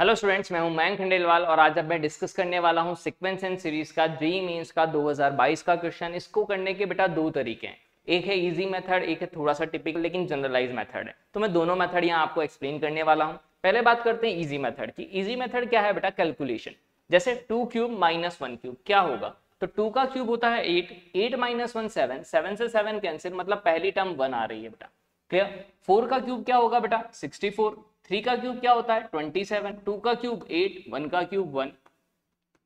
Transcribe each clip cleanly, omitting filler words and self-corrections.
Hello students, मैं हूं मयंक खंडेलवाल और आज अब मैं डिस्कस करने वाला हूं सीक्वेंस एंड सीरीज का जेईई मेंस का 2022 का क्वेश्चन। इसको करने के बेटा दो तरीके हैं, एक है इजी मेथड, एक है थोड़ा सा टिपिकल लेकिन जनरलाइज मेथड है। तो मैं दोनों मेथड यहाँ आपको एक्सप्लेन करने वाला हूँ। पहले बात करते हैं इजी मेथड की। इजी मेथड क्या है बेटा? कैलकुलेशन। जैसे 2 क्यूब माइनस 1 क्यूब क्या होगा? तो 2 का क्यूब होता है 8, 8 माइनस 1 7, 7 से 7 कैंसिल, मतलब पहली टर्म 1 आ रही है बेटा। क्लियर? 4 का क्यूब क्या होगा बेटा? 64। 3 का क्यूब क्या होता है? 27। 2 का क्यूब 8, 1 का क्यूब 1,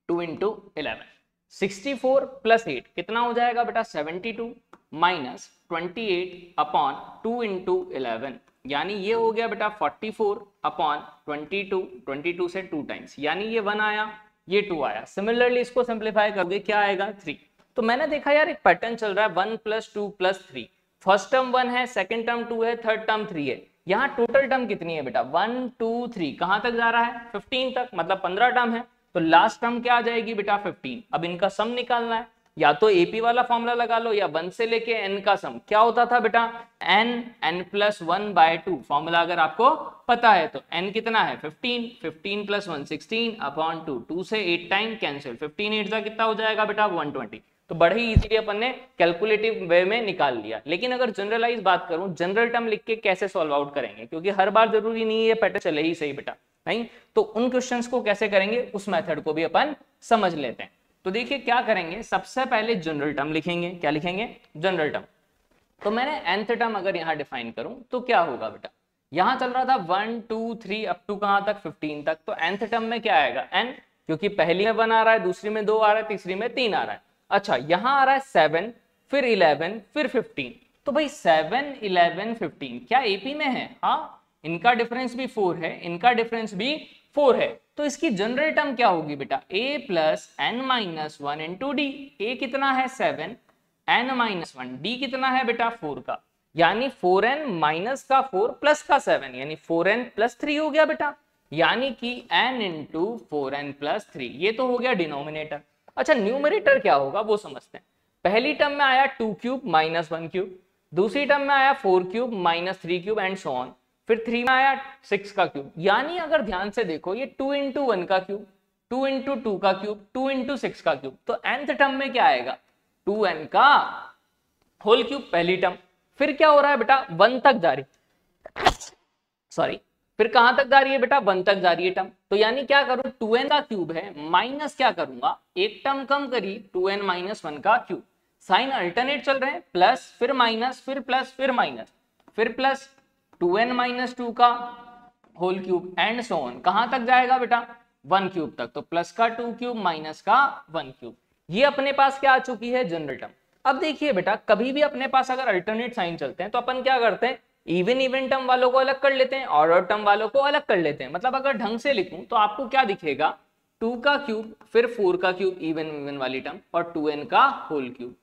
2 इंटू 11। 64 प्लस 8 कितना हो जाएगा बेटा? 72 माइनस 28 अपॉन 2 इंटू 11, यानी ये हो गया बेटा 44 अपॉन 22, 22 से 2 टाइम्स, यानी ये 1 आया, ये 2 आया। सिमिलरली इसको सिंप्लीफाई करोगे क्या आएगा? 3। तो मैंने देखा यार एक पैटर्न चल रहा है 1 प्लस 2 प्लस 3। फर्स्ट टर्म 1 है, सेकंड टर्म 2 है, थर्ड टर्म 3 है। यहाँ टोटल टर्म कितनी है बेटा? 1 2 3, कहां तक जा रहा है? 15 तक, मतलब 15 टर्म है। तो लास्ट टर्म क्या आ जाएगी बेटा? 15। अब इनका सम निकालना है, या तो एपी वाला फॉर्मूला लगा लो या 1 से लेके n का सम क्या होता था बेटा? n प्लस 1/2 फॉर्मूला अगर आपको पता है तो n कितना है? 15, 15 प्लस 1 16 अपॉन 2, 2 से 8 टाइम कैंसिल, 15 8 का कितना हो जाएगा बेटा? 120। तो बड़े ही इजीली अपन ने कैलकुलेटिव वे में निकाल लिया। लेकिन अगर जनरलाइज बात करूं, जनरल टर्म लिख के कैसे सॉल्व आउट करेंगे, क्योंकि हर बार जरूरी नहीं है पैटर्न चले ही सही बेटा, नहीं। तो उन क्वेश्चंस को कैसे करेंगे उस मेथड को भी अपन समझ लेते हैं। तो देखिए क्या करेंगे, सबसे पहले जनरल टर्म लिखेंगे। क्या लिखेंगे? General term. तो मैंने nth टर्म अगर यहाँ डिफाइन करूं तो क्या होगा बेटा? यहां चल रहा था 1 2 3 अप टू कहां तक? 15 तक। तो nth टर्म में क्या आएगा? n, क्योंकि पहली में 1 आ रहा है, दूसरी में 2 आ रहा है, तीसरी में 3 आ रहा है। अच्छा, यहां आ रहा है 7, फिर 11, फिर 15। तो भाई 7 11 15 क्या एपी में है? हाँ, इनका डिफरेंस भी 4 है, इनका डिफरेंस भी 4 है। तो इसकी जनरल टर्म क्या होगी बेटा? a plus n minus 1 into d. A कितना है? 7, n माइनस 1, डी कितना है बेटा? 4 का, यानी 4n माइनस का 4 प्लस का 7, यानी 4n प्लस 3 हो गया बेटा, यानी कि n इंटू 4n प्लस 3। ये तो हो गया डिनोमिनेटर। अच्छा, न्यूमरेटर क्या होगा वो समझते हैं। पहली टर्म में आया 2 क्यूब माइनस 1 क्यूब, दूसरी टर्म में आया 4 cube minus 3 cube and so on, फिर 3 में आया 6 का क्यूब। यानी अगर ध्यान से देखो ये 2 इंटू 1 का क्यूब, 2 इंटू 2 का क्यूब, 2 इंटू 6 का क्यूब। तो nth टर्म में क्या आएगा? 2n का होल क्यूब पहली टर्म। फिर क्या हो रहा है बेटा? 1 तक जा रही, सॉरी, फिर कहां तक जा रही है बेटा? 1 तक जा रही है टर्म। तो यानी क्या करूं? 2n का क्यूब है, माइनस क्या करूंगा? एक टर्म कम करी, 2n माइनस 1 का क्यूब। साइन अल्टरनेट चल रहे हैं, प्लस फिर माइनस फिर प्लस फिर माइनस फिर प्लस, 2n माइनस 2 का whole cube and so on. कहां तक जाएगा बेटा? 1 क्यूब तक। तो प्लस का 2 क्यूब माइनस का 1 क्यूब। ये अपने पास क्या आ चुकी है? General term. अब देखिए बेटा, कभी भी अपने पास अगर अल्टरनेट साइन चलते हैं तो अपन क्या करते हैं? इवन इवन टर्म वालों को अलग कर लेते हैं और ऑड टर्म वालों को अलग कर लेते हैं। मतलब अगर ढंग से लिखूं तो आपको क्या दिखेगा? 2 का क्यूब, फिर 4 का क्यूब इवन इवन वाली टर्म, और 2n का होल क्यूब।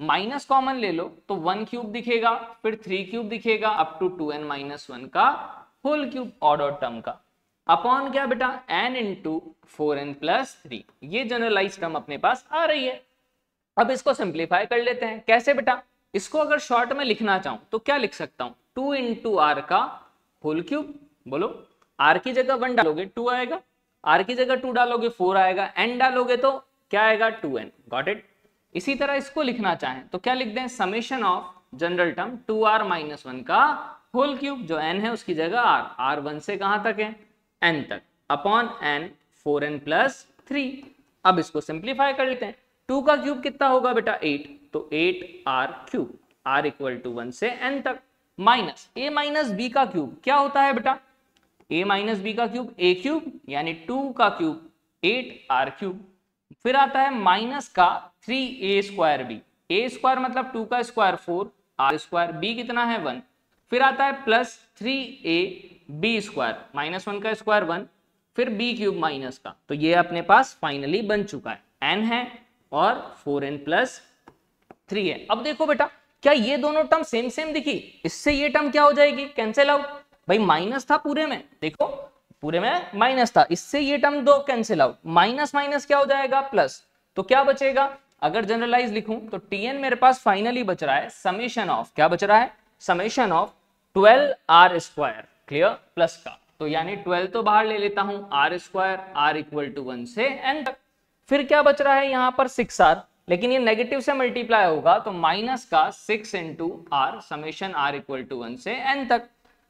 माइनस कॉमन ले लो तो 1 क्यूब दिखेगा, फिर 3 क्यूब दिखेगा, अप टू 2n माइनस 1 का whole cube odd odd term का, अपॉन क्या बेटा? n into 4n plus 3। ये जनरलाइज टर्म अपने पास आ रही है। अब इसको सिंप्लीफाई कर लेते हैं। कैसे बेटा? इसको अगर शॉर्ट में लिखना चाहूं तो क्या लिख सकता हूं? 2 इंटू आर का होल क्यूब। बोलो, आर की जगह 1 डालोगे 2 आएगा, आर की जगह 2 डालोगे 4 आएगा, n डालोगे तो क्या आएगा? 2n। Got it? इसी तरह इसको लिखना चाहें तो क्या लिख दें? Summation of general term 2r minus 1 का होल क्यूब, जो n है उसकी जगह r, r 1 से कहां तक है? n तक, अपॉन n 4n प्लस 3। अब इसको सिंप्लीफाई कर लेते हैं। 2 का क्यूब कितना होगा बेटा? 8, तो 8r cube, r equal to 1 से n तक, माइनस a माइनस b का क्यूब क्या होता है बेटा? a माइनस b का क्यूब a क्यूब, यानी 2 का क्यूब 8r क्यूब। फिर आता है माइनस का 3a square b, a square मतलब 2 का स्क्वायर 4, r स्क्वायर, b कितना है? 1। फिर आता है plus 3a b square, minus 1 का स्क्वायर 1, फिर b क्यूब माइनस का। तो ये अपने पास फाइनली बन चुका है, n है और 4n प्लस 3 है। अब देखो बेटा, क्या ये दोनों टर्म सेम सेम दिखी? इससे ये टर्म क्या हो जाएगी? Cancel out. भाई माइनस था पूरे में, देखो पूरे में माइनस था, इससे ये टर्म दो कैंसिल आउट, माइनस माइनस क्या हो जाएगा? प्लस। तो क्या बचेगा? अगर जनरलाइज लिखूं तो tn मेरे पास फाइनली बच रहा है समेशन ऑफ, क्या बच रहा है? Summation of 12r square, clear, plus का तो यानी 12 तो बाहर ले लेता हूं, r square r equal to 1 से n तक। फिर क्या बच रहा है यहाँ पर 6r, लेकिन ये नेगेटिव से मल्टीप्लाई होगा तो माइनस का 6 into r summation r equal to 1 से n तक।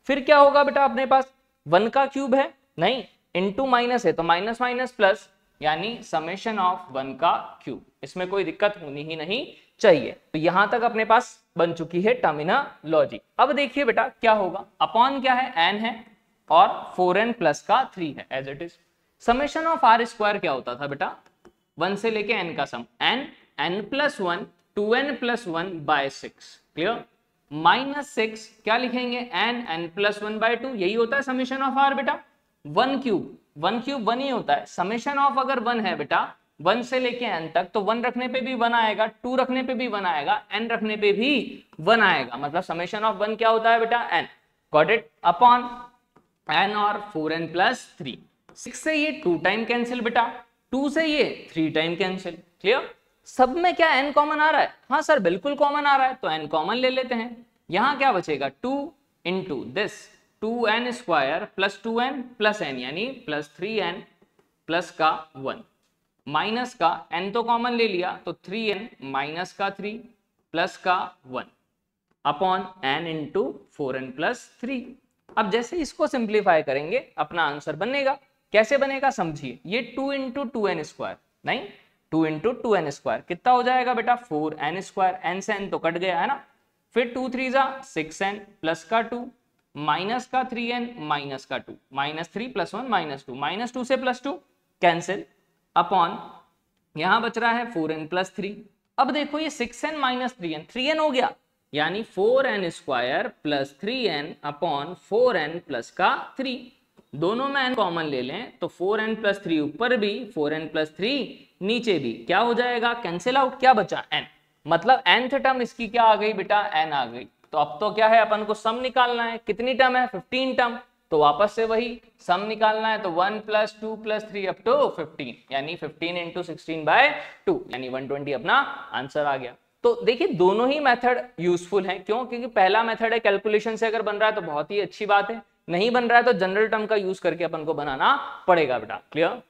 फिर क्या होगा बेटा अपने पास 1 का क्यूब है, नहीं इंटू माइनस है तो माइनस माइनस प्लस, यानी समेशन ऑफ 1 का क्यूब। इसमें कोई दिक्कत होनी ही नहीं चाहिए। तो यहां तक अपने पास बन चुकी है टर्मिनोलॉजी। अब देखिए बेटा क्या होगा, अपॉन क्या है n है और 4n प्लस का 3 है as it is. Summation of r square क्या होता था बेटा, 1 से लेके n का सम, n plus 1 2n plus 1 by 6, clear. Minus 6 क्या लिखेंगे, n प्लस 1 बाय 2, यही होता है समेशन ऑफ आर बेटा। 1 क्यूब 1 ही होता है, समेशन ऑफ अगर 1 है बेटा 1 से लेके n तक, तो 1 रखने पे भी 1 आएगा, 2 रखने पे भी 1 आएगा, n रखने पे भी 1 आएगा, मतलब समेशन ऑफ 1 क्या होता है बेटा n, got it, upon n और 4n प्लस 3। 6 से ये 2 टाइम कैंसिल बेटा, 2 से ये 3 टाइम कैंसिल, क्लियर। सब में क्या n कॉमन आ रहा है, हाँ सर बिल्कुल कॉमन आ रहा है, तो n कॉमन ले लेते हैं। यहां क्या बचेगा 2 into this 2n square plus 2n plus n, यानी प्लस 3n प्लस का 1, माइनस का n तो कॉमन ले लिया तो 3n माइनस का 3 प्लस का 1 upon n into 4n plus 3। अब जैसे इसको सिंप्लीफाई करेंगे अपना आंसर बनेगा, कैसे बनेगा समझिए, ये 2 इंटू 2n स्क्वायर, नहीं 2 इंटू 2n स्क्वायर कितना हो जाएगा बेटा 4n स्क्वायर, n से n तो कट गया है ना, फिर 2 3 जा 6n प्लस का 2 माइनस का 3n माइनस का 2, माइनस 3 प्लस 1 माइनस 2, माइनस 2 से प्लस 2 कैंसिल, अपॉन यहां बच रहा है 4n प्लस 3। अब देखो ये 6n माइनस 3n 3n हो गया, यानी 4n square plus 3n upon 4n plus का 3। दोनों में n कॉमन ले लें तो 4n प्लस 3 ऊपर भी 4n प्लस 3 नीचे भी, क्या हो जाएगा कैंसिल आउट, क्या बचा n, मतलब nth टर्म इसकी क्या आ गई बेटा n आ गई। तो अब तो क्या है अपन को सम निकालना है, कितनी टर्म है 15 टर्म, तो वापस से वही सम निकालना है, तो 1 प्लस 2 प्लस 3 अप टू 15, यानी 15 इंटू 16 बाय 2, यानी 120 अपना आंसर आ गया। तो देखिए दोनों ही मेथड यूजफुल हैं, क्यों, क्योंकि पहला मेथड है कैलकुलेशन से अगर बन रहा है तो बहुत ही अच्छी बात है, नहीं बन रहा है तो जनरल टर्म का यूज करके अपन को बनाना पड़ेगा बेटा, क्लियर।